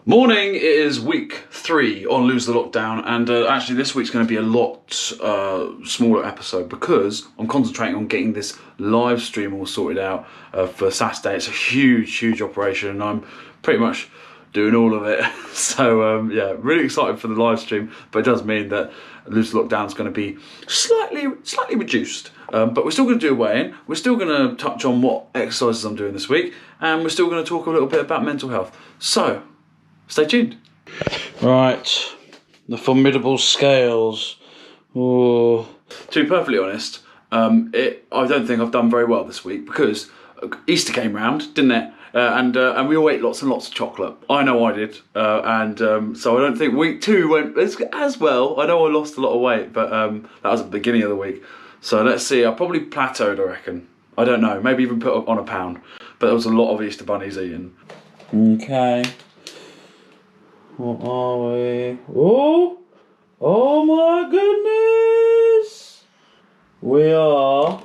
Morning, it is week 3 on Lose the Lockdown, and actually this week's going to be a lot smaller episode because I'm concentrating on getting this live stream all sorted out for Saturday. It's a huge operation and I'm pretty much doing all of it. So yeah, really excited for the live stream, but it does mean that Lose the Lockdown is going to be slightly reduced. But we're still going to do a weigh-in, we're still going to touch on what exercises I'm doing this week, and we're still going to talk a little bit about mental health. So, stay tuned. Right, the formidable scales. Oh. To be perfectly honest, I don't think I've done very well this week because Easter came round, didn't it? And we all ate lots and lots of chocolate. I know I did, so I don't think week 2 went as well. I know I lost a lot of weight, but that was at the beginning of the week. So let's see, I probably plateaued, I reckon. I don't know, maybe even put on a pound. But there was a lot of Easter bunnies eaten. Okay. What are we? Oh my goodness! We are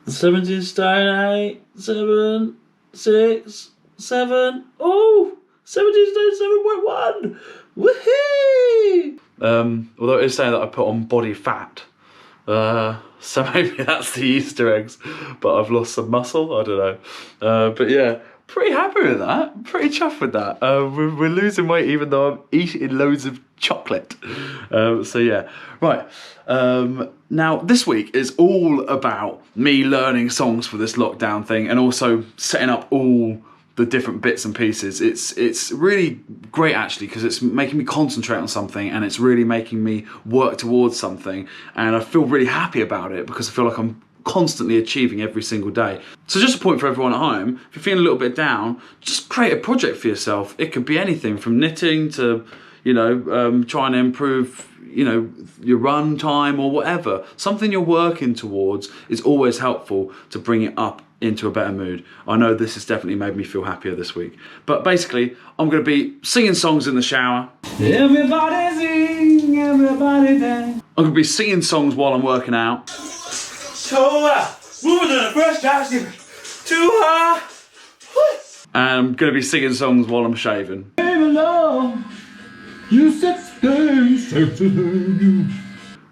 17 stone 8, 7, 6, 7. Oh! 17 stone 7.1! Woohoo! Although it is saying that I put on body fat. So maybe that's the Easter eggs, but I've lost some muscle, I don't know. But yeah, pretty happy with that, pretty chuffed with that. We're losing weight even though I'm eating loads of chocolate. So yeah, right. Now this week is all about me learning songs for this lockdown thing and also setting up all the different bits and pieces. It's really great actually because it's making me concentrate on something and it's really making me work towards something, and I feel really happy about it because I feel like I'm constantly achieving every single day. So just a point for everyone at home, if you're feeling a little bit down, just create a project for yourself. It could be anything from knitting to, trying to improve, your run time or whatever. Something you're working towards is always helpful to bring it up into a better mood. I know this has definitely made me feel happier this week. But basically, I'm going to be singing songs in the shower. Everybody sing, everybody dance. I'm going to be singing songs while I'm working out. And I'm going to be singing songs while I'm shaving.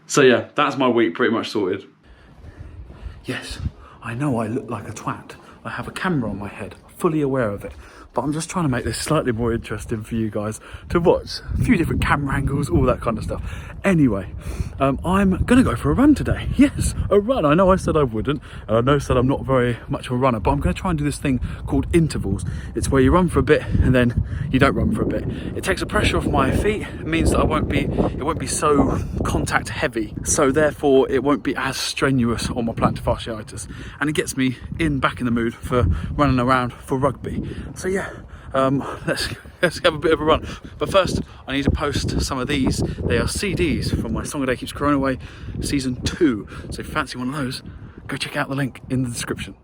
So yeah, that's my week pretty much sorted. Yes, I know I look like a twat. I have a camera on my head, fully aware of it. But I'm just trying to make this slightly more interesting for you guys to watch. A few different camera angles, all that kind of stuff. Anyway, I'm gonna go for a run today. Yes, a run. I know I said I wouldn't, and I know I said I'm not very much of a runner, but I'm gonna try and do this thing called intervals. It's where you run for a bit and then you don't run for a bit. It takes the pressure off my feet. It means that it won't be so contact heavy. So therefore it won't be as strenuous on my plantar fasciitis. And it gets me back in the mood for running around for rugby. So yeah, let's have a bit of a run. But first, I need to post some of these. They are CDs from my Song A Day Keeps Corona Away Season 2. So if you fancy one of those, go check out the link in the description.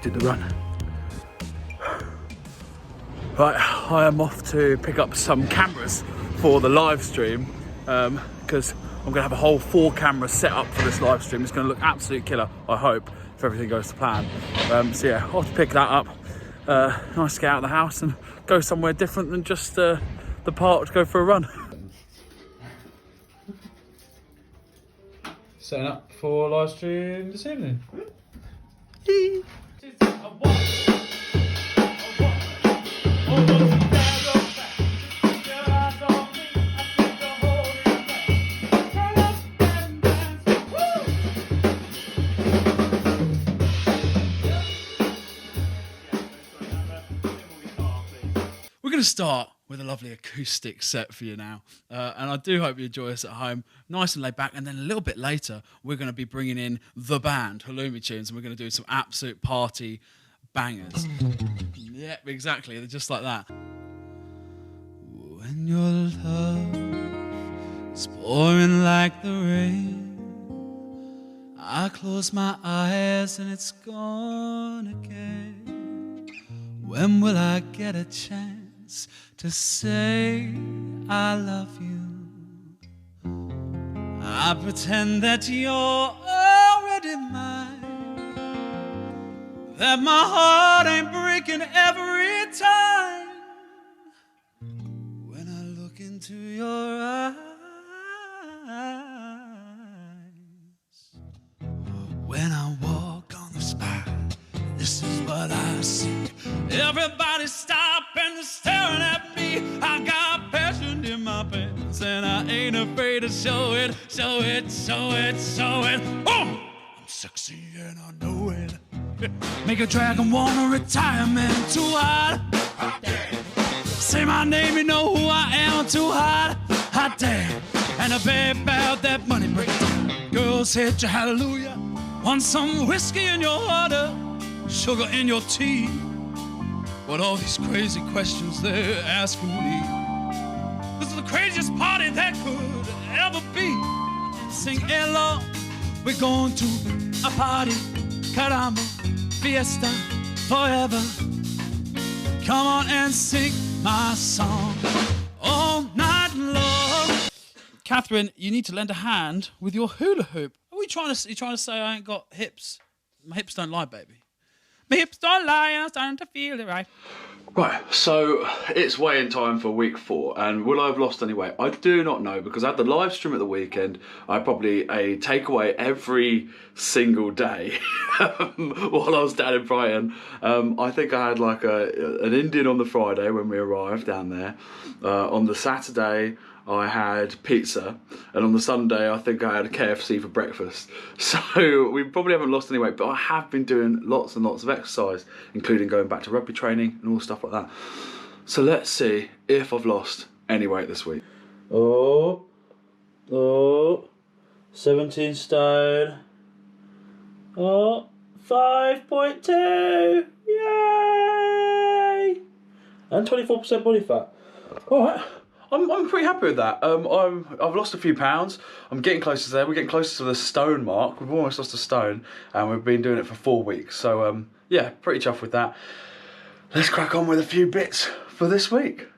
The run. Right, I am off to pick up some cameras for the live stream because I'm gonna have a whole 4 cameras set up for this live stream. It's gonna look absolute killer, I hope, if everything goes to plan. So yeah, I'll have to pick that up. Nice to get out of the house and go somewhere different than just the park to go for a run. Setting up for live stream this evening. start with a lovely acoustic set for you now. And I do hope you enjoy us at home, nice and laid back. And then a little bit later, we're going to be bringing in the band, Halloumi Tunes, and we're going to do some absolute party bangers. Yep, exactly. They're just like that. When your love is pouring like the rain, I close my eyes and it's gone again. When will I get a chance to say I love you? I pretend that you're already mine, that my heart ain't breaking every time when I look into your eyes. When I walk on the spot, this is what I see. Everybody stopping and staring at me. I got passion in my pants and I ain't afraid to show it, show it, show it, show it. Oh! I'm sexy and I know it. Make a dragon wanna retire, man, too hot. Say my name, you know who I am, too hot. Hot damn. And a babe about that money break. Girls hit you hallelujah. Want some whiskey in your water, sugar in your tea. What all these crazy questions they're asking me? This is the craziest party that could ever be. Sing along, we're going to a party. Caramba, fiesta, forever. Come on and sing my song all night long. Catherine, you need to lend a hand with your hula hoop. Are you trying to say I ain't got hips? My hips don't lie, baby. My hips don't lie, I'm starting to feel it right. Right, so it's weigh-in time for week 4, and will I have lost any weight? I do not know, because I had the live stream at the weekend. I had probably a takeaway every single day while I was down in Brighton. I think I had like an Indian on the Friday when we arrived down there. On the Saturday, I had pizza, and on the Sunday I think I had a KFC for breakfast. So we probably haven't lost any weight, but I have been doing lots and lots of exercise, including going back to rugby training and all stuff like that. So let's see if I've lost any weight this week. Oh, 17 stone. Oh, 5.2, yay! And 24% body fat. All right. I'm pretty happy with that. I've lost a few pounds. I'm getting closer there. We're getting closer to the stone mark. We've almost lost a stone, and we've been doing it for 4 weeks. So yeah, pretty chuffed with that. Let's crack on with a few bits for this week.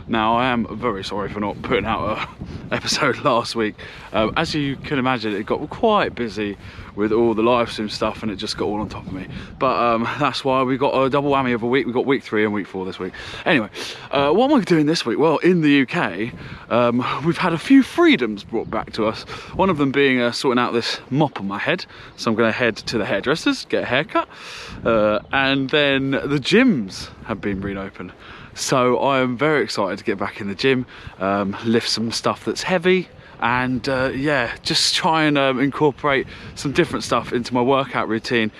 Now, I am very sorry for not putting out an episode last week. As you can imagine, it got quite busy with all the live stream stuff, and it just got all on top of me. But that's why we got a double whammy of a week. We got week 3 and week 4 this week. Anyway, what am I doing this week? Well, in the UK, we've had a few freedoms brought back to us. One of them being sorting out this mop on my head. So I'm going to head to the hairdressers, get a haircut. And then the gyms have been reopened. So I am very excited to get back in the gym, lift some stuff that's heavy, and yeah, just try and incorporate some different stuff into my workout routine.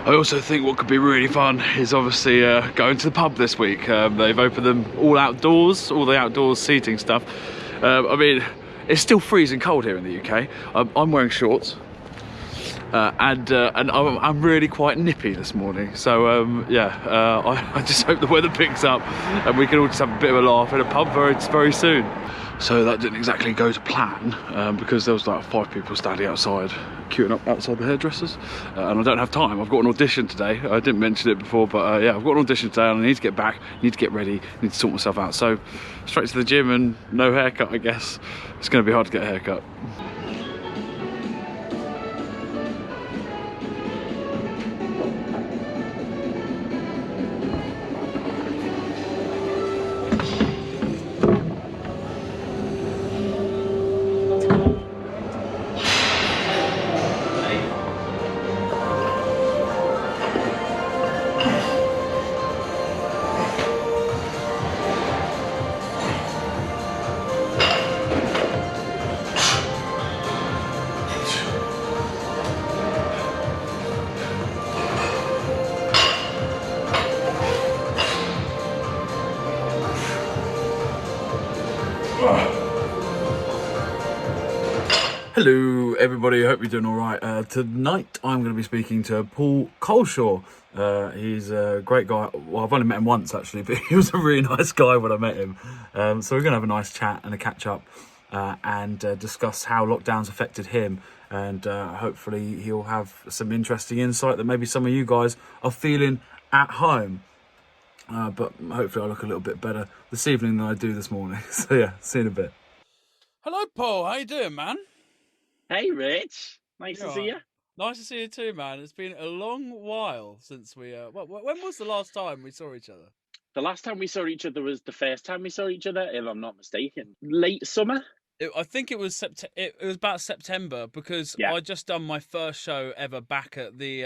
I also think what could be really fun is obviously going to the pub this week. They've opened them all outdoors, all the outdoors seating stuff. I mean, it's still freezing cold here in the UK. I'm wearing shorts. And I'm really quite nippy this morning, so yeah, I just hope the weather picks up and we can all just have a bit of a laugh in a pub very soon. So that didn't exactly go to plan, because there was like 5 people standing outside, queuing up outside the hairdressers, and I don't have time. I've got an audition today. I didn't mention it before, but yeah, I've got an audition today and I need to get back, need to get ready, need to sort myself out. So straight to the gym and no haircut, I guess. It's going to be hard to get a haircut. Hello, everybody. Hope you're doing all right. Tonight, I'm going to be speaking to Paul Coleshaw. He's a great guy. Well, I've only met him once, actually, but he was a really nice guy when I met him. So we're going to have a nice chat and a catch-up and discuss how lockdowns affected him. And hopefully he'll have some interesting insight that maybe some of you guys are feeling at home. But hopefully I'll look a little bit better this evening than I do this morning. So yeah, see you in a bit. Hello, Paul. How you doing, man? Hey, Rich. Nice to see you. Nice to see you too, man. It's been a long while since we. When was the last time we saw each other? The last time we saw each other was the first time we saw each other, if I'm not mistaken. Late summer? I think it was It was about September because I just done my first show ever back at the.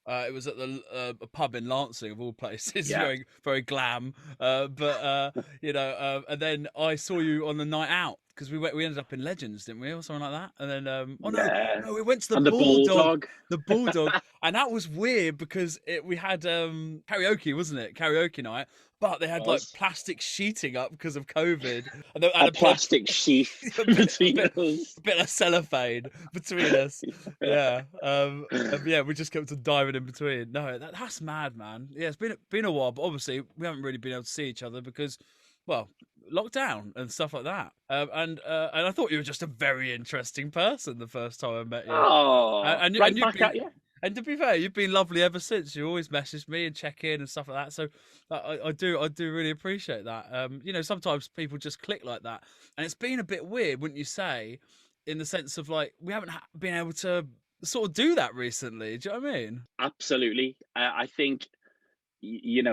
It was at the a pub in Lancing, of all places. Very, very glam. And then I saw you on the night out because we ended up in Legends, didn't we, or something like that? And then no, we went to the Bulldog. The Bulldog, and that was weird because we had karaoke, wasn't it? Karaoke night. But they had like plastic sheeting up because of COVID. And a plastic sheath between us. A bit of cellophane between us. Yeah. We just kept on diving in between. No, that's mad, man. Yeah, it's been a while, but obviously we haven't really been able to see each other because, well, lockdown and stuff like that. And I thought you were just a very interesting person the first time I met you. Oh, and back at you. And to be fair, you've been lovely ever since. You always message me and check in and stuff like that. So I do really appreciate that. Sometimes people just click like that, and it's been a bit weird, wouldn't you say, in the sense of like we haven't been able to sort of do that recently. Do you know what I mean? Absolutely. I think you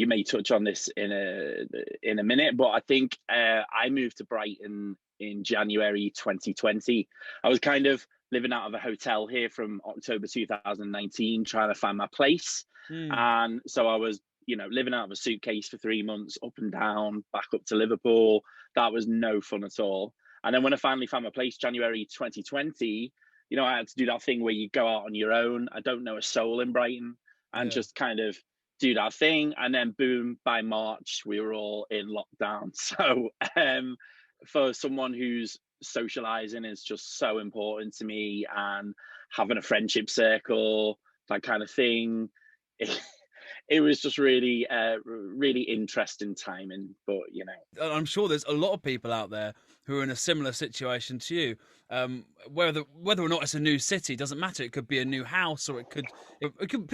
may touch on this in a minute, but I think I moved to Brighton in January 2020. I was kind of living out of a hotel here from October 2019, trying to find my place. And so I was, living out of a suitcase for 3 months, up and down, back up to Liverpool. That was no fun at all. And then when I finally found my place, January 2020, I had to do that thing where you go out on your own. I don't know a soul in Brighton, and just kind of do that thing. And then boom, by March, we were all in lockdown. So for someone who's socializing is just so important to me, and having a friendship circle, that kind of thing, it was just really interesting timing. But I'm sure there's a lot of people out there who are in a similar situation to you. Whether or not it's a new city doesn't matter. It could be a new house, or it could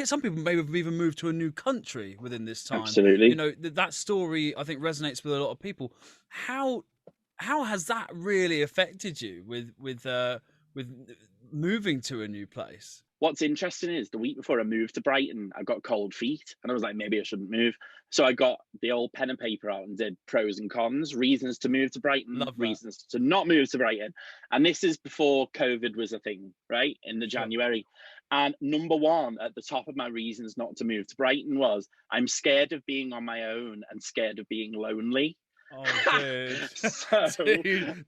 some people may have even moved to a new country within this time. Absolutely. That story I think resonates with a lot of people. How has that really affected you with moving to a new place? What's interesting is the week before I moved to Brighton, I got cold feet, and I was like, maybe I shouldn't move. So I got the old pen and paper out and did pros and cons, reasons to move to Brighton, reasons to not move to Brighton. And this is before COVID was a thing, right? In the January. And number one at the top of my reasons not to move to Brighton was I'm scared of being on my own and scared of being lonely. Oh, dude. So, dude,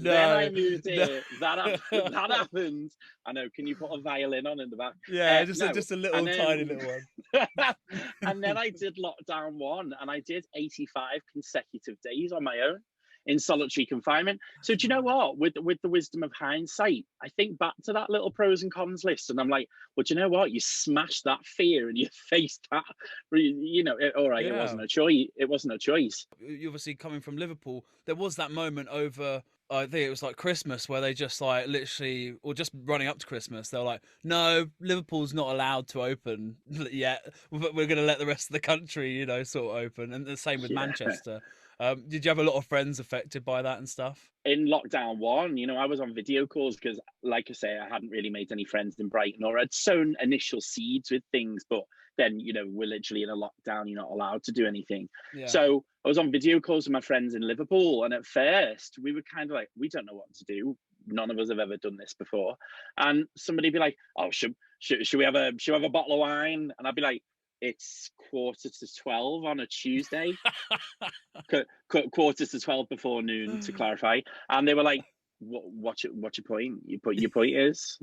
no. Then I moved here. That happened. I know. Can you put a violin on in the back? Yeah, just a little tiny little one. And then I did lockdown 1, and I did 85 consecutive days on my own in solitary confinement. So do you know what? With the wisdom of hindsight, I think back to that little pros and cons list, and I'm like, well, do you know what? You smashed that fear and you faced that. All right, It wasn't a choice. It wasn't a choice. You obviously coming from Liverpool, there was that moment over. I think it was like Christmas where they just like literally, or just running up to Christmas, they were like, no, Liverpool's not allowed to open yet, but we're going to let the rest of the country, sort of open. And the same with Manchester. Did you have a lot of friends affected by that and stuff? In lockdown 1, I was on video calls because, like I say, I hadn't really made any friends in Brighton, or I'd sown initial seeds with things, but then, we're literally in a lockdown, you're not allowed to do anything. Yeah. So I was on video calls with my friends in Liverpool, and at first we were kind of like, we don't know what to do. None of us have ever done this before. And somebody'd be like, oh, should we have a bottle of wine? And I'd be like, it's 11:45 on a Tuesday. Quarter to 12 before noon, to clarify. And they were like, what's your point? Your point is?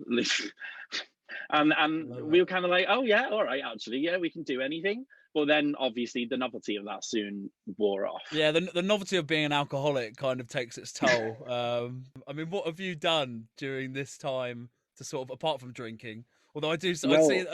And we were kind of like, oh yeah, all right, actually, yeah, we can do anything. But then obviously the novelty of that soon wore off. Yeah, the novelty of being an alcoholic kind of takes its toll. I mean, what have you done during this time to sort of, apart from drinking? Although I Well,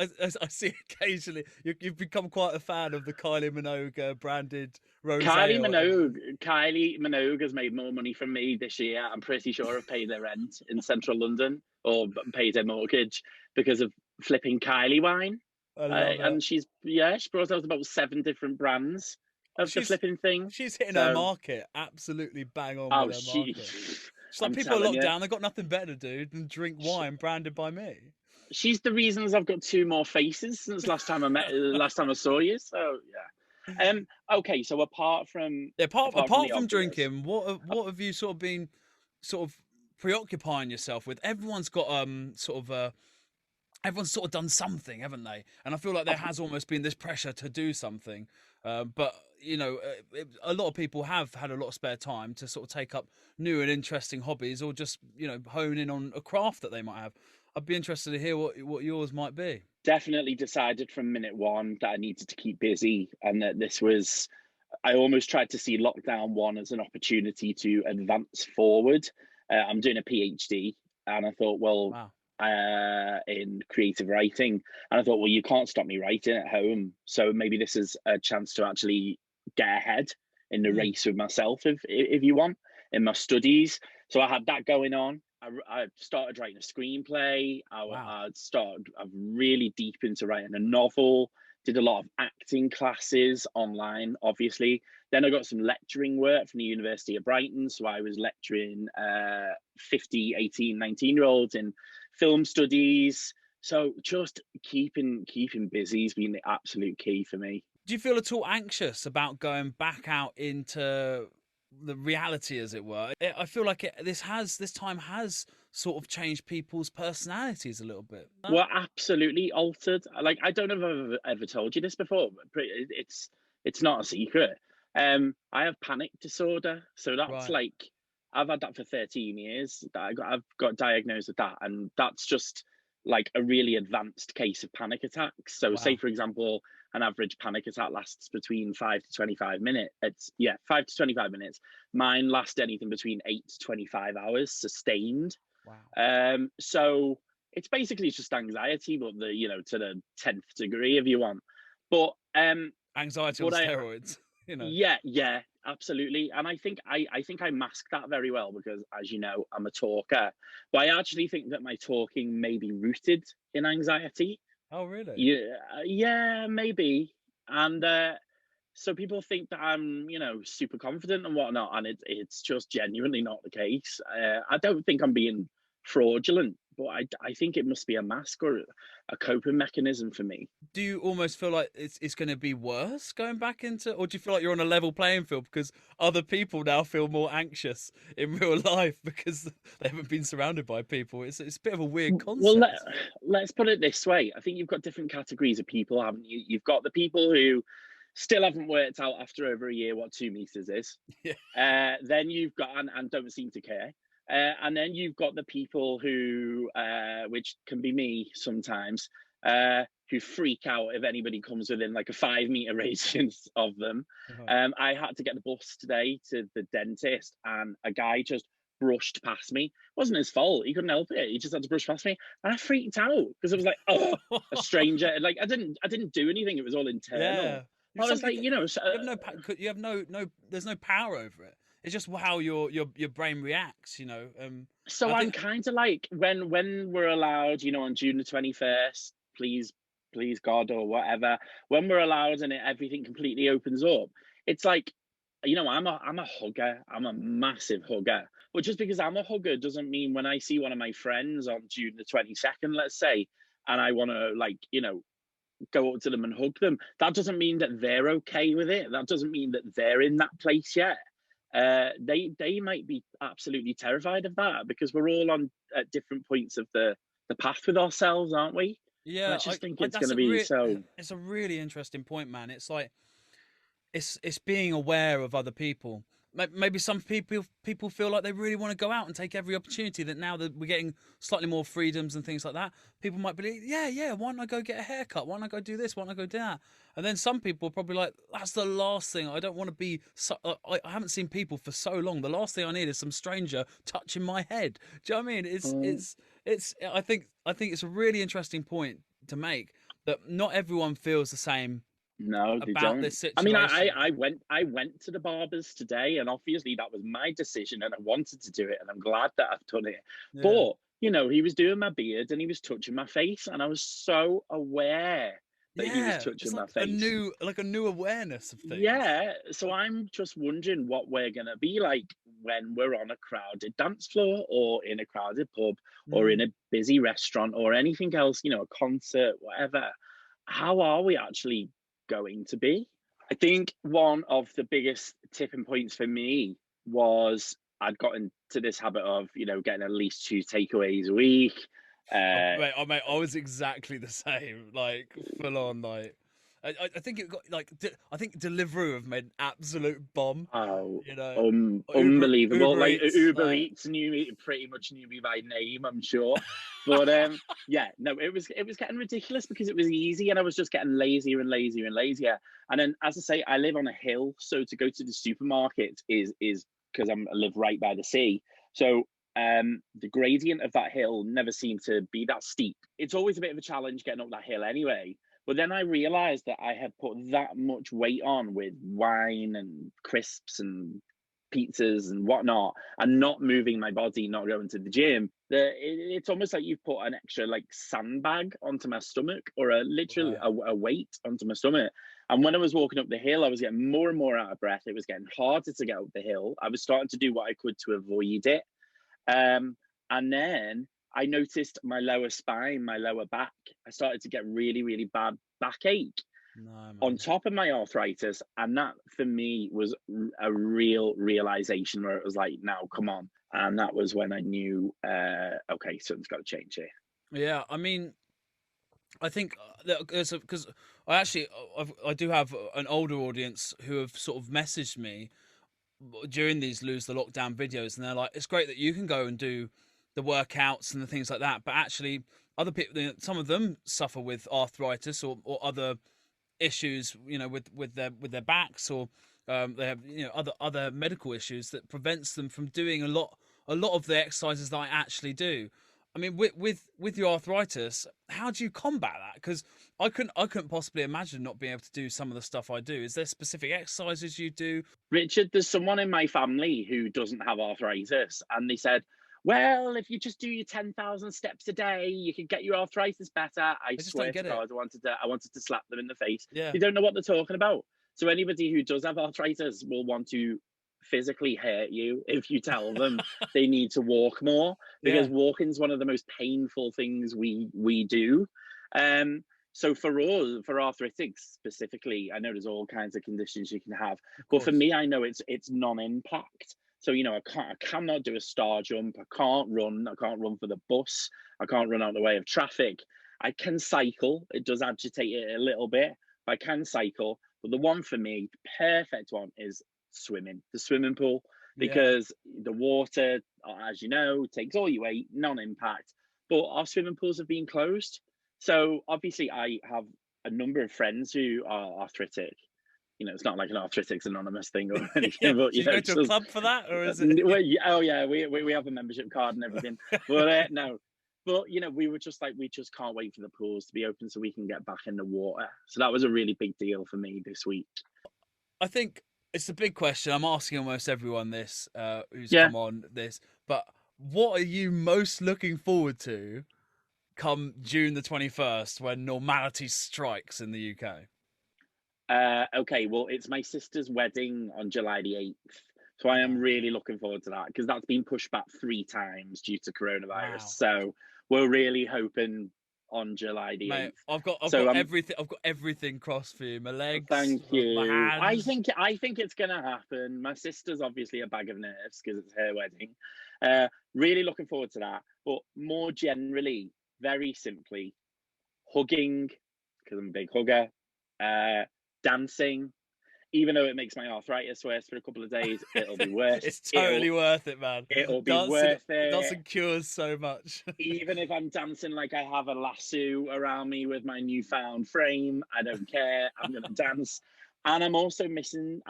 I see occasionally you've become quite a fan of the Kylie Minogue branded Kylie rosé or whatever. Minogue, Kylie Minogue has made more money from me this year. I'm pretty sure I've paid their rent in central London or paid their mortgage because of flipping Kylie wine. I love it. And she brought out about 7 different brands Oh, of the flipping thing. she's hitting her So, market, absolutely bang on oh, with her market. It's like I'm people are telling locked you, down, they've got nothing better to do than drink wine branded by me. she's the reasons I've got 2 more faces since last time I saw you. So yeah. Okay, so Yeah, apart from apart the from obvious, drinking, what have you sort of been sort of preoccupying yourself with? Everyone's got everyone's sort of done something, haven't they? And I feel like there has almost been this pressure to do something. But you know, a lot of people have had a lot of spare time to sort of take up new and interesting hobbies, or just hone in on a craft that they might have. I'd be interested to hear what yours might be. definitely decided from minute one that I needed to keep busy, and that this was. I almost tried to see lockdown one as an opportunity to advance forward. I'm doing a PhD, and I thought, well, Wow. in creative writing, and I thought, well, you can't stop me writing at home, so maybe this is a chance to actually get ahead in the race with myself, if you want, in my studies. So I had that going on. I started writing a screenplay. Wow. I'm really deep into writing a novel. Did a lot of acting classes online, obviously. Then I got some lecturing work from the University of Brighton. So I was lecturing 50, 18, 19-year-olds in film studies. So just keeping busy has been the absolute key for me. Do you feel at all anxious about going back out into the reality, as it were? I feel like this time has sort of changed people's personalities a little bit. Well, absolutely altered. Like, I don't know if I've ever told you this before, but it's not a secret. I have panic disorder, so that's Right. like I've had that for 13 years. I've got diagnosed with that, and that's just like a really advanced case of panic attacks. So, say Wow. for example, an average panic attack lasts between 5 to 25 minutes. 5 to 25 minutes. Mine last anything between 8 to 25 hours sustained. Wow. So it's basically just anxiety, but to the 10th degree, if you want. But Anxiety on what I steroids. yeah, absolutely. And I think I mask that very well because, as you know, I'm a talker. But I actually think that my talking may be rooted in anxiety. Oh, really? Yeah, maybe. And so people think that I'm, super confident and whatnot, and it's just genuinely not the case. I don't think I'm being fraudulent, but I think it must be a mask or a coping mechanism for me. Do you almost feel like it's going to be worse going back into, or do you feel like you're on a level playing field because other people now feel more anxious in real life because they haven't been surrounded by people? It's a bit of a weird Well, concept. let's put it this way. I think you've got different categories of people, haven't you? You've got the people who still haven't worked out after over a year what 2 meters is. Yeah. Then you've got and don't seem to care. And then you've got the people who, which can be me sometimes, who freak out if anybody comes within like a 5 meter radius of them. Uh-huh. I had to get the bus today to the dentist, and a guy just brushed past me. It wasn't his fault. He couldn't help it. He just had to brush past me, and I freaked out because it was like, oh, a stranger. Like I didn't do anything. It was all internal. Yeah. I was like, You have you have no there's no power over it. It's just how your brain reacts, so I I'm think. kind of like when we're allowed, on June the 21st, please God or whatever, when we're allowed and everything completely opens up, it's like, I'm a hugger. I'm a massive hugger. But just because I'm a hugger doesn't mean when I see one of my friends on June the 22nd, let's say, and I want to go up to them and hug them, that doesn't mean that they're okay with it. That doesn't mean that they're in that place yet. They might be absolutely terrified of that because we're all on at different points of the path with ourselves, aren't we? And I Yeah, just think it's going to be so. it's a really interesting point, man. It's like it's being aware of other people. maybe some people feel like they really want to go out and take every opportunity, that now that we're getting slightly more freedoms and things like that, people might believe, yeah, why don't I go get a haircut? Why don't I go do this? Why don't I go do that? And then some people are probably like, that's the last thing. I don't want to be, I haven't seen people for so long. The last thing I need is some stranger touching my head. Do you know what I mean? I think it's a really interesting point to make, that not everyone feels the same No, they about don't. this I mean, situation. I went to the barbers today, and obviously that was my decision, and I wanted to do it, and I'm glad that I've done it. Yeah. But he was doing my beard and he was touching my face, and I was so aware that he was Yeah, touching it's my like a face. new awareness of things. Yeah, so I'm just wondering what we're gonna be like when we're on a crowded dance floor, or in a crowded pub, or in Mm. a busy restaurant, or anything else, a concert, whatever. How are we actually going to be? I think one of the biggest tipping points for me was I'd gotten to this habit of, getting at least 2 takeaways a week. Mate, I was exactly the same, like full on, like I think it got like I think Deliveroo have made an absolute bomb, Oh, you know, unbelievable! Uber Like Eats, Uber like Eats pretty much knew me by name, I'm sure. But yeah, no, it was getting ridiculous because it was easy, and I was just getting lazier and lazier and lazier. And then, as I say, I live on a hill, so to go to the supermarket is because I live right by the sea. So the gradient of that hill never seemed to be that steep. It's always a bit of a challenge getting up that hill anyway. But then I realized that I had put that much weight on with wine and crisps and pizzas and whatnot, and not moving my body, not going to the gym. It's almost like you've put an extra like sandbag onto my stomach, or literally right. a weight onto my stomach. And when I was walking up the hill, I was getting more and more out of breath. It was getting harder to get up the hill. I was starting to do what I could to avoid it. And then I noticed my lower spine, my lower back. I started to get really, really bad backache No, on man. top of my arthritis. And that for me was a real realization, where it was like, now, come on. And that was when I knew, okay, something's got to change here. Yeah, I mean, I think because I do have an older audience who have sort of messaged me during these lose the lockdown videos, and they're like, it's great that you can go and do the workouts and the things like that, but actually other people, some of them suffer with arthritis or other issues, with their backs, or they have other medical issues that prevents them from doing a lot of the exercises that I actually do. I mean, with your arthritis, how do you combat that? Because I couldn't possibly imagine not being able to do some of the stuff I do. Is there specific exercises you do? Richard, there's someone in my family who doesn't have arthritis, and they said, well, if you just do your 10,000 steps a day, you can get your arthritis better. I I just don't swear to get it. God, I wanted to slap them in the face. Yeah. They don't know what they're talking about. So anybody who does have arthritis will want to physically hurt you if you tell them they need to walk more, because Yeah. walking is one of the most painful things we do. So for us, for arthritics specifically, I know there's all kinds of conditions you can have, Of but for course. me, I know it's non-impact. So I cannot do a star jump. I can't run. I can't run for the bus. I can't run out of the way of traffic. I can cycle. It does agitate it a little bit, but I can cycle. But the one for me, the perfect one, is swimming. The swimming pool, Yeah. because the water, as you know, takes all your weight, non-impact. But our swimming pools have been closed. So obviously, I have a number of friends who are arthritic. It's not like an Arthritics Anonymous thing or Yeah. anything, but So you go to a just club for that, or is it? well, yeah, oh yeah, we have a membership card and everything. But no, but we were just like, we just can't wait for the pools to be open so we can get back in the water. So that was a really big deal for me this week. I think it's a big question. I'm asking almost everyone this who's Yeah. come on this, but what are you most looking forward to come June the 21st, when normality strikes in the UK? Okay, well, it's my sister's wedding on July the 8th. So I am really looking forward to that, because that's been pushed back 3 times due to coronavirus. Wow. So we're really hoping on July the Mate, 8th. I've got So everything. I've got everything crossed for you. My legs, thank my you. I hands. think I think it's gonna happen. My sister's obviously a bag of nerves because it's her wedding. Really looking forward to that. But more generally, very simply, hugging, because I'm a big hugger. Dancing. even though it makes my arthritis worse for a couple of days, it'll be worth. It's totally worth it, man. It'll be worth it. Dancing cures so much. Even if I'm dancing like I have a lasso around me with my newfound frame, I don't care. I'm gonna dance. And I'm also missing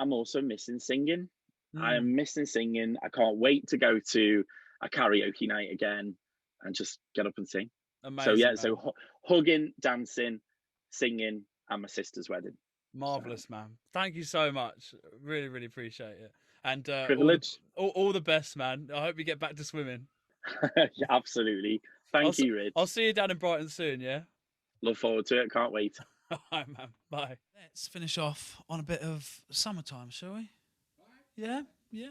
singing. I'm missing singing. I can't wait to go to a karaoke night again and just get up and sing. Amazing, so yeah, man. so hugging, dancing, singing, and my sister's wedding. Marvelous, man. Thank you so much. Really, really appreciate it. And privilege. All the best, man. I hope you get back to swimming. Yeah, absolutely. Thank you, Rich. I'll see you down in Brighton soon, yeah? Look forward to it. Can't wait. All right, man. Bye. Let's finish off on a bit of summertime, shall we? Yeah? Yeah.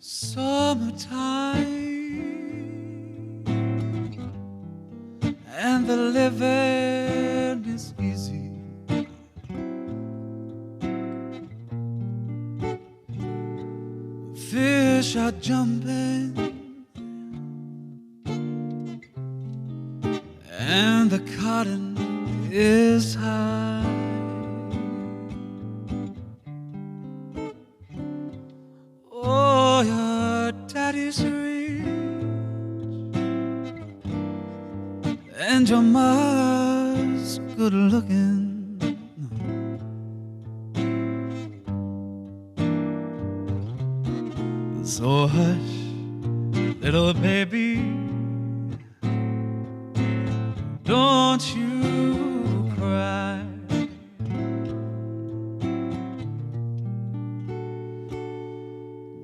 Summertime, and the living is easy. Fish are jumping, and the cotton is high. Oh, your daddy's rich, and your ma's good looking. So hush, little baby, don't you cry.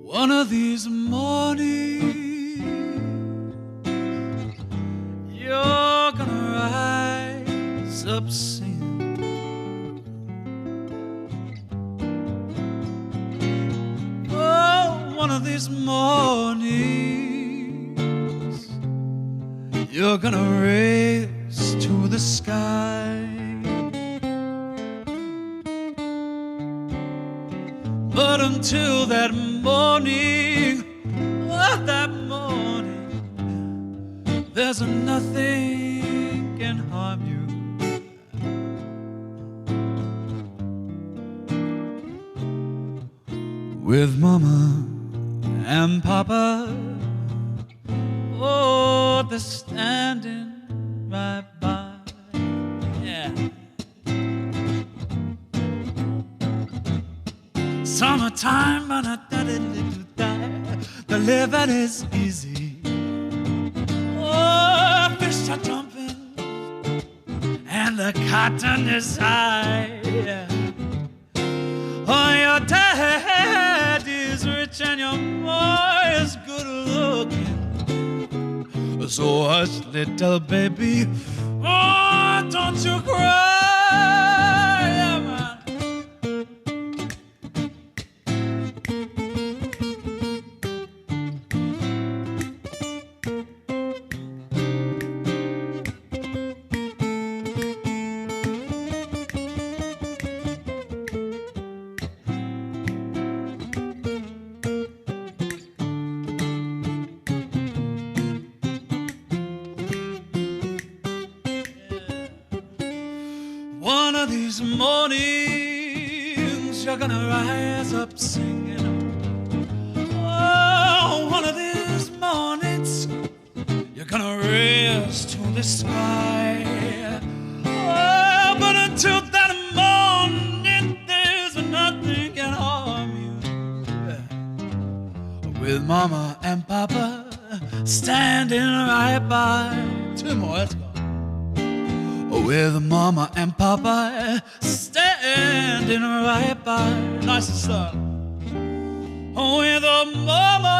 One of these mornings, you're gonna rise up singing. Oh, one of these mornings, you're gonna race to the sky. But until that morning, there's nothing can harm you. With Mama and Papa, oh, they're standing right by. Yeah. Summertime, the living is easy. Oh, fish are jumping, and the cotton is high. Oh, your dad is rich and your boy is good looking. So hush, little baby, oh, don't you cry, yeah, man. One of these mornings, you're gonna rise up singing. Oh, one of these mornings, you're gonna race to the sky. Oh, but until that morning, there's nothing can harm you. With Mama and Papa standing right by. Two more, let's go. With Mama and Papa standing right by. Nice and slow. With a Mama